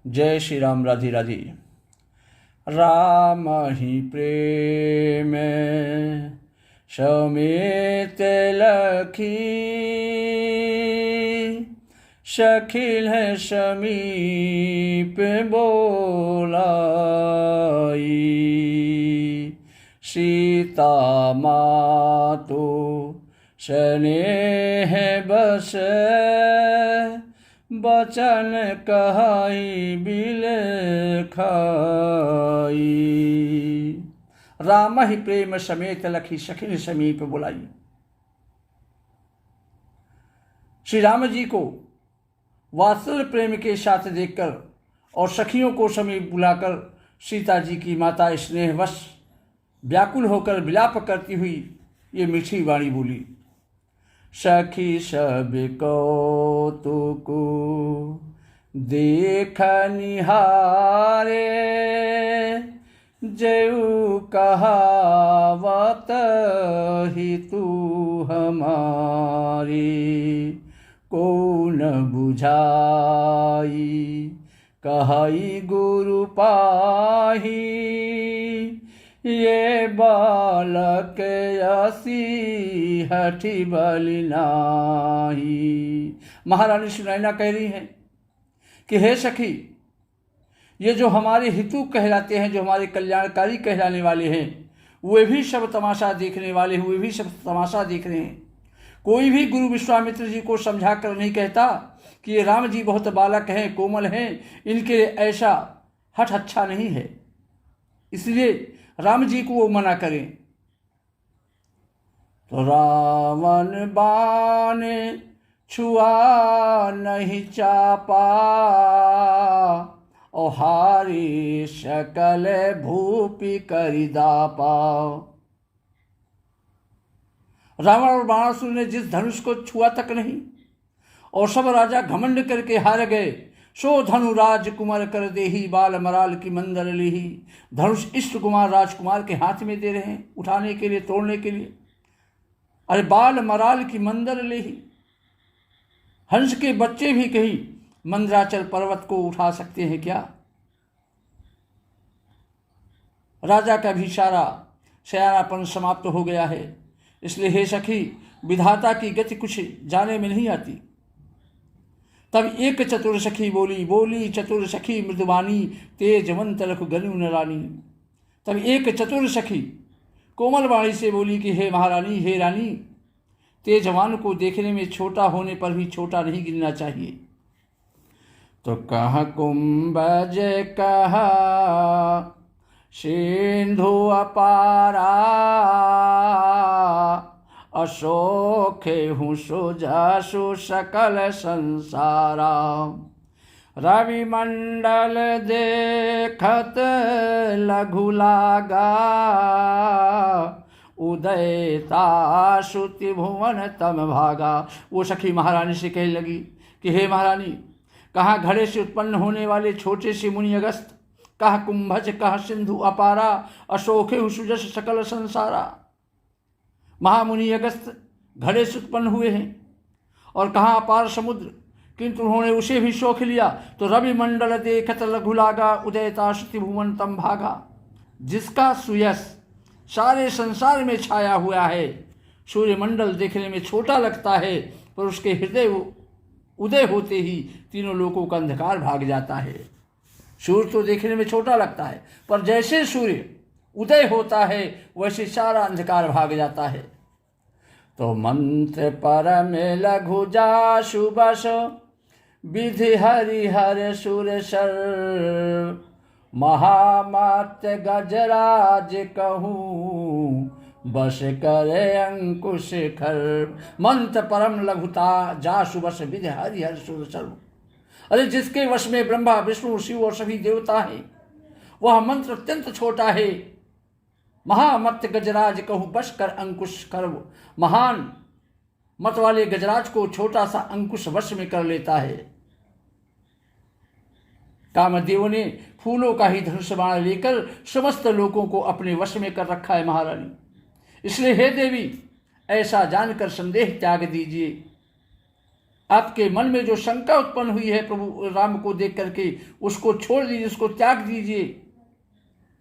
जय श्री राम। राधे राधे। राम ही प्रेम समेत लखी, शखिल समीप बोलाई। सीता मातो स्नेह बस, बचन कहाई बिलखाई। राम ही प्रेम समेत लखी, सखिन समीप बुलाई। श्री राम जी को वात्सल्य प्रेम के साथ देखकर और सखियों को समीप बुलाकर सीता जी की माता स्नेहवश व्याकुल होकर विलाप करती हुई ये मीठी वाणी बोली। सखी सब कौतुक देख निहारे, जयु कहावत ही तू हमारी। कौन बुझाई कहाई गुरु पाही, ये बालक असी हठी बलि नाही। महारानी सुनैना कह रही हैं कि हे सखी, ये जो हमारे हितु कहलाते हैं, जो हमारे कल्याणकारी कहलाने वाले हैं, वे भी सब तमाशा देखने वाले हुए भी सब तमाशा देख रहे हैं। कोई भी गुरु विश्वामित्र जी को समझा कर नहीं कहता कि ये राम जी बहुत बालक हैं, कोमल हैं, इनके ऐसा हठ अच्छा नहीं है, इसलिए राम जी को वो मना करें। तो रावण बाण छुआ नहीं चापा, और हारी सकल भूपि करि दापा। रावण और बाणासुर ने जिस धनुष को छुआ तक नहीं और सब राजा घमंड करके हार गए, सो धनु राजकुमार कर देही, बाल मराल की मंदर लेही। धनुष इष्ट कुमार राजकुमार के हाथ में दे रहे हैं उठाने के लिए, तोड़ने के लिए। अरे बाल मराल की मंदर लेही, हंस के बच्चे भी कहीं मंदराचल पर्वत को उठा सकते हैं क्या? राजा का भी सारा सयानापन समाप्त हो गया है। इसलिए हे सखी, विधाता की गति कुछ जाने में नहीं आती। तब एक चतुर सखी बोली चतुर सखी मृदुवानी, तेजवंत लखु गनु न रानी। तब एक चतुर सखी कोमल वाणी से बोली कि हे महारानी, हे रानी, तेजवान को देखने में छोटा होने पर भी छोटा नहीं गिनना चाहिए। तो कह कुंभज कहा सिंधु अपारा, अशोखे हूँ सुजसु सकल संसारा। रवि मंडल देखत लघु लागा, उदयता श्रुति भुवन तम भागा। वो सखी महारानी से कहने लगी कि हे महारानी, कहाँ घड़े से उत्पन्न होने वाले छोटे से मुनि अगस्त, कहा कुंभज, कहा सिंधु अपारा, अशोखे सुजस सकल संसारा। महामुनि अगस्त घड़े से उत्पन्न हुए हैं और कहाँ अपार समुद्र, किंतु उन्होंने उसे भी शोख लिया। तो रवि मंडल देखत लघु लागा, उदयता श्रुति भुवन तम भागा। जिसका सुयस सारे संसार में छाया हुआ है, सूर्यमंडल देखने में छोटा लगता है, पर उसके हृदय उदय होते ही तीनों लोकों का अंधकार भाग जाता है। सूर्य तो देखने में छोटा लगता है, पर जैसे सूर्य उदय होता है वैसे सारा अंधकार भाग जाता है। तो मंत्र परम लघु जासु बस, विधि हरिहर सुरसर। महामात्य गजराज कहूँ, बस करे अंकुश खर। मंत्र परम लघुता जासु बस, विधि हरिहर सुरसर। अरे जिसके वश में ब्रह्मा विष्णु शिव और सभी देवता हैं, वह मंत्र अत्यंत छोटा है। महामत गजराज कहूँ, बस कर अंकुश कर। महान मत वाले गजराज को छोटा सा अंकुश वश में कर लेता है। कामदेव ने फूलों का ही धनुष बाण लेकर समस्त लोगों को अपने वश में कर रखा है महारानी। इसलिए हे देवी, ऐसा जानकर संदेह त्याग दीजिए। आपके मन में जो शंका उत्पन्न हुई है प्रभु राम को देख करके, उसको छोड़ दीजिए, उसको त्याग दीजिए।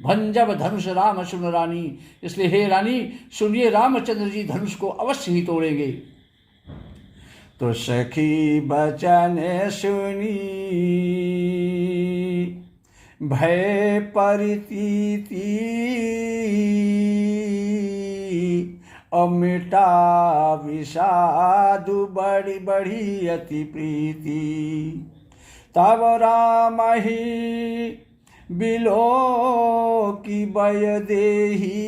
भंजब धनुष राम सुन रानी, इसलिए हे रानी सुनिए, रामचंद्र जी धनुष को अवश्य ही तोड़ेंगे। तो सखी बचन सुनी भय परितीति, अमिटा विषादु बड़ी बड़ी अति प्रीति। तब राम ही बिलो की बय देही,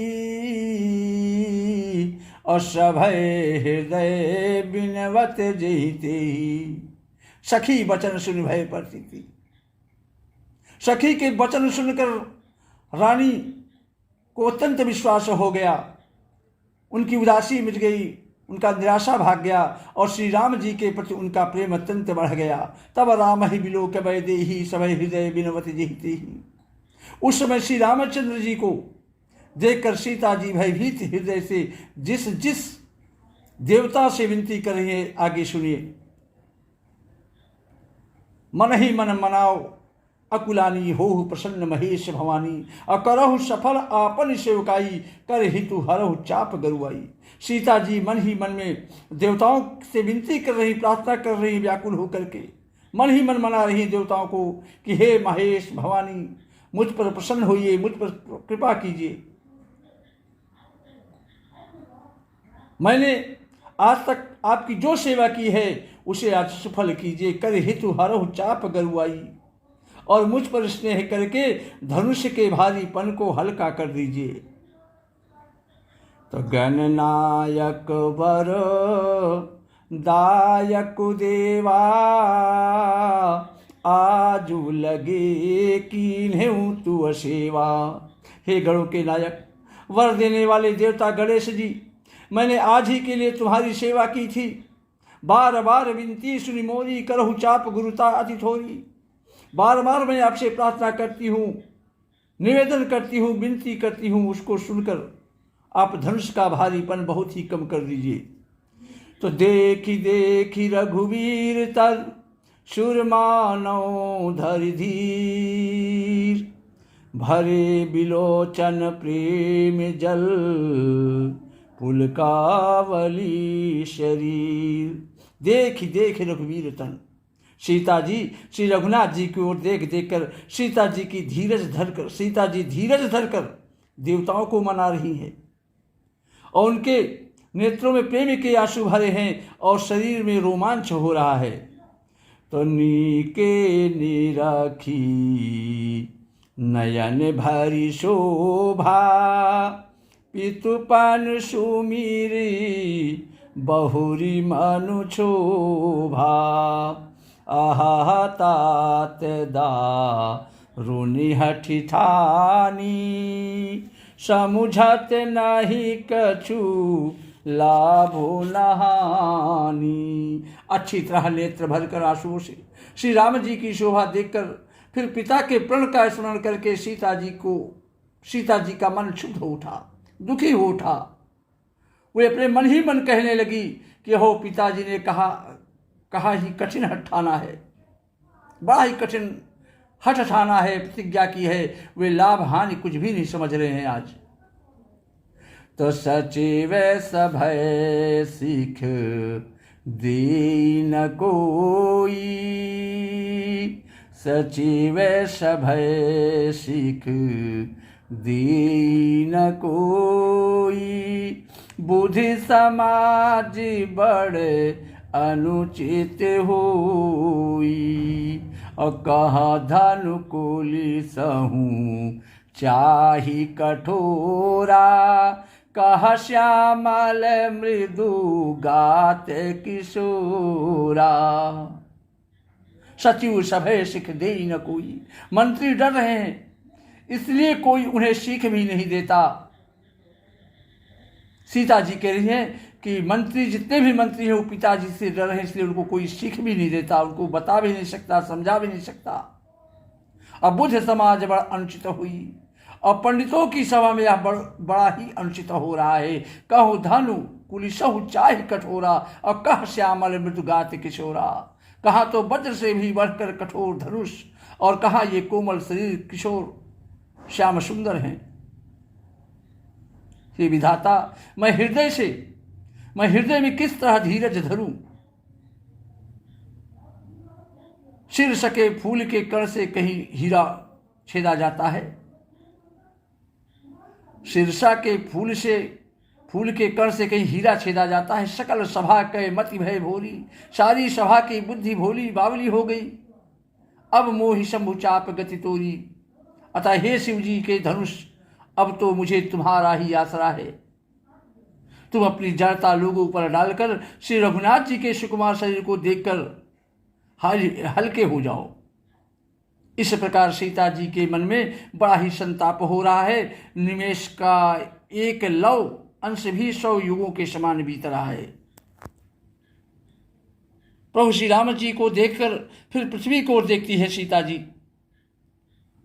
और सभय हृदय बिनवत जहिते ही। सखी वचन सुन भय परितीति, सखी के वचन सुनकर रानी को अत्यंत विश्वास हो गया, उनकी उदासी मिट गई, उनका निराशा भाग गया और श्री राम जी के प्रति उनका प्रेम अत्यंत बढ़ गया। तब राम ही बिलोक भय देहि, सभय हृदय बिनवत जहिते ही। उस समय श्री रामचंद्र जी को देखकर सीता जी भयभीत हृदय से जिस जिस देवता से विनती कर रही है, आगे सुनिए। मन ही मन मनाओ अकुलानी, होहु प्रसन्न महेश भवानी, अकरहु सफल आपन सेवकाई, कर हितु हरहु चाप गरुआई। सीता जी मन ही मन में देवताओं से विनती कर रही, प्रार्थना कर रही, व्याकुल होकर के मन ही मन मना रही देवताओं को कि हे महेश भवानी, मुझ पर प्रसन्न होइए, मुझ पर कृपा कीजिए। मैंने आज तक आपकी जो सेवा की है उसे आज सफल कीजिए। कर हितु हरहु चाप गरुआई, और मुझ पर स्नेह करके धनुष के भारीपन को हल्का कर दीजिए। तो गणनायक वर दायक देवा, आजू लगे कीन्हें तू सेवा। हे गणों के नायक, वर देने वाले देवता गणेश जी, मैंने आज ही के लिए तुम्हारी सेवा की थी। बार बार विनती सुनी मोरी, करहु चाप गुरुता अति थोरी। बार बार मैं आपसे प्रार्थना करती हूँ, निवेदन करती हूँ, विनती करती हूँ, उसको सुनकर आप धनुष का भारीपन बहुत ही कम कर दीजिए। तो देखी देखी रघुवीर तर, सुरमानव धरि धीर, भरे बिलोचन प्रेम जल, पुलकावली शरीर। देखी देखी रघुवीर तन, सीता जी श्री रघुनाथ जी की ओर देख देख कर सीता जी की धीरज धरकर, सीता जी धीरज धरकर देवताओं को मना रही हैं, और उनके नेत्रों में प्रेम के आंसू भरे हैं और शरीर में रोमांच हो रहा है। तो नीके निराखी नयन भरी शोभा, पितुपन सुमीरी बहुरी मनु शोभा। आहा तात दारुनि हठि ठानी, समुझत नहीं कछु लाभो नहानी। अच्छी तरह नेत्र भरकर आंसुओं से श्री राम जी की शोभा देखकर फिर पिता के प्रण का स्मरण करके सीता जी का मन क्षुब्ध हो उठा, दुखी हो उठा। वे अपने मन ही मन कहने लगी कि हो पिताजी ने कहा ही कठिन हठ ठाना है, बड़ा ही कठिन हठ ठाना है, प्रतिज्ञा की है। वे लाभ हानि कुछ भी नहीं समझ रहे हैं आज। तो सचिव सभय सीख दीन कोई, सचिव सभय सीख दीन कोई, बुद्धि समाज बड़े अनुचित होई, और कहा धनुकुली सहूँ चाही कठोरा, कहा श्यामल मृदु गात किशोरा। सचिव सभय सीख दे न कोई, मंत्री डर रहे हैं इसलिए कोई उन्हें सीख भी नहीं देता। सीता जी कह रही हैं कि मंत्री जितने भी मंत्री हैं वो पिताजी से डर रहे हैं, इसलिए उनको कोई सीख भी नहीं देता, उनको बता भी नहीं सकता, समझा भी नहीं सकता। अब बुद्ध समाज बड़ा अनुचित हुई और पंडितों की सभा में यह बड़ा ही अनुचित हो रहा है। कहो धनु कुलिसहु चाह कठोरा, और कह श्यामल मृदुगात किशोरा। कहा तो वज्र से भी बढ़कर कठोर धनुष, और कहा ये कोमल शरीर किशोर श्याम सुंदर हैं। हे विधाता, मैं हृदय में किस तरह धीरज धरूं। शीर्ष के फूल के कण से कहीं हीरा छेदा जाता है। शीर्षा के फूल के कण से कहीं हीरा छेदा जाता है। सकल सभा के मति भय भोरी, सारी सभा की बुद्धि भोली बावली हो गई। अब मोहि शंभु चाप गति तोरी, अतः हे शिव जी के धनुष, अब तो मुझे तुम्हारा ही आसरा है। तुम अपनी जड़ता लोगों पर डालकर श्री रघुनाथ जी के सुकुमार शरीर को देखकर हल्के हो जाओ। इस प्रकार सीता जी के मन में बड़ा ही संताप हो रहा है। निमेष का एक लव अंश भी 100 युगों के समान बीत रहा है। प्रभु श्री राम जी को देखकर फिर पृथ्वी को ओर देखती है सीता जी,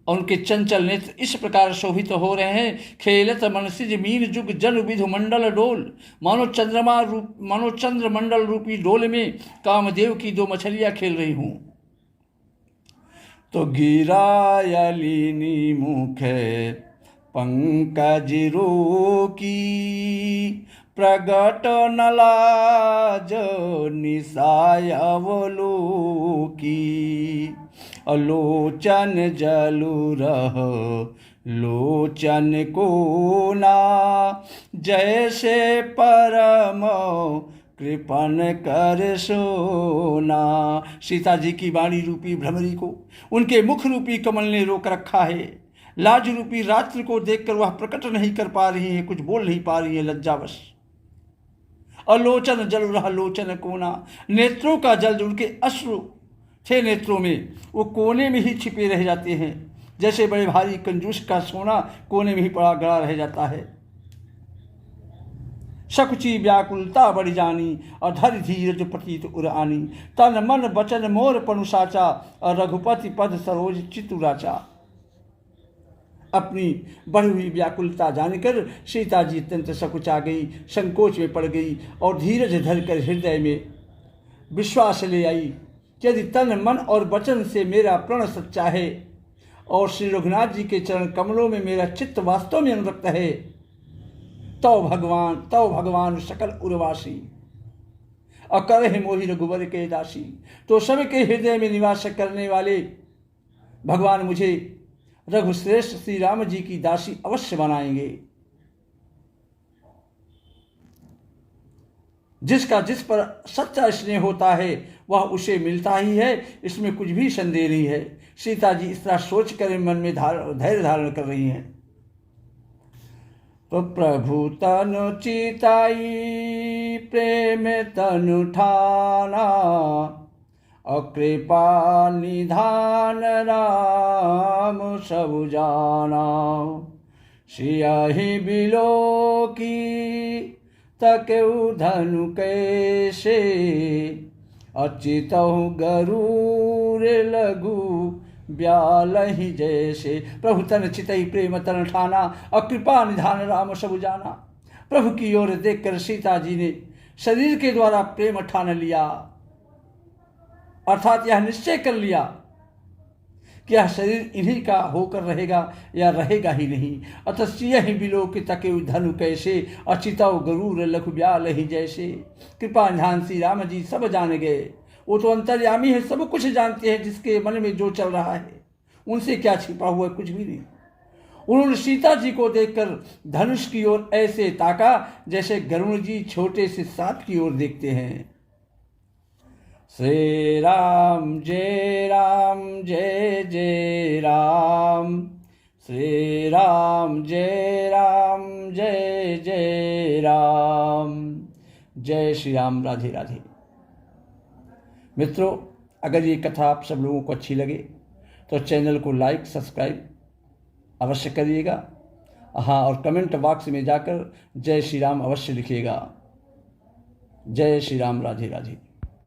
और उनके चंचल नेत्र इस प्रकार शोभित हो रहे हैं। खेलत मनसिज मीन जुग जल विधु मंडल डोल, मानो चंद्र मंडल रूपी डोल में कामदेव की 2 मछलियां खेल रही हूं। तो गिरायलिनी मुखे पंकज रोकी, प्रगट नलाज निसाय अवलोकी। अलोचन जलु रह लोचन कोना, जैसे परम कृपन कर सोना। सीता जी की वाणी रूपी भ्रमरी को उनके मुख रूपी कमल ने रोक रखा है। लाज रूपी रात्रि को देखकर वह प्रकट नहीं कर पा रही है, कुछ बोल नहीं पा रही है लज्जावश। अलोचन जल रहा लोचन कोना, नेत्रों का जल, उनके अश्रु थे नेत्रों में, वो कोने में ही छिपे रह जाते हैं। जैसे बड़े भारी कंजूस का सोना कोने में ही पड़ा गड़ा रह जाता है। सकुची व्याकुलता बढ़ जानी, और धर धीरज प्रतीत उरानी। तन मन बचन मोर पनुसाचा, और रघुपति पद सरोज चितुराचा। अपनी बढ़ी हुई व्याकुलता जानकर सीता जी अत्यंत सकुचा गई, संकोच में पड़ गई, और धीरज धरकर हृदय में विश्वास ले आई। यदि तन मन और वचन से मेरा प्रण सच्चा है, और श्री रघुनाथ जी के चरण कमलों में मेरा चित्त वास्तव में अनुरक्त है, तव भगवान सकल उर्वासी, अकर मोहि रघुवर के दासी। तो सबके हृदय में निवास करने वाले भगवान मुझे रघुश्रेष्ठ श्री राम जी की दासी अवश्य बनाएंगे। जिसका जिस पर सच्चा स्नेह होता है वह उसे मिलता ही है, इसमें कुछ भी संदेह नहीं है। सीता जी इस तरह सोच कर मन में धैर्य धारण कर रही हैं। तो प्रभु तनु चिताई प्रेम तनु ठाना, अकृपा निधान राम सब जाना। सियाही बिलो की तकेउ धनु कैसे, अचितहु गरुड़ लघु ब्यालहि जैसे। प्रभु तन चितई प्रेम तन ठाना, अकृपा निधान राम सब जाना। प्रभु की ओर देखकर सीता जी ने शरीर के द्वारा प्रेम ठान लिया, अर्थात यह निश्चय कर लिया कि यह शरीर इन्हीं का होकर रहेगा या रहेगा ही नहीं। अतः यही बिलोक तके धनु कैसे, अचितव गरुड़ लघु ब्यालहि जैसे। कृपा निधान श्री राम जी सब जान गए। वो तो अंतर्यामी है, सब कुछ जानते हैं। जिसके मन में जो चल रहा है उनसे क्या छिपा हुआ है, कुछ भी नहीं। उन्होंने सीता जी को देखकर धनुष की ओर ऐसे ताका जैसे गरुड़ जी छोटे से सांप की ओर देखते हैं। श्री राम जय जय राम, श्री राम जय जय राम। जय श्री राम। राधे राधे। मित्रों, अगर ये कथा आप सब लोगों को अच्छी लगे तो चैनल को लाइक सब्सक्राइब अवश्य करिएगा। हाँ, और कमेंट बॉक्स में जाकर जय श्री राम अवश्य लिखिएगा। जय श्री राम। राधे राधे।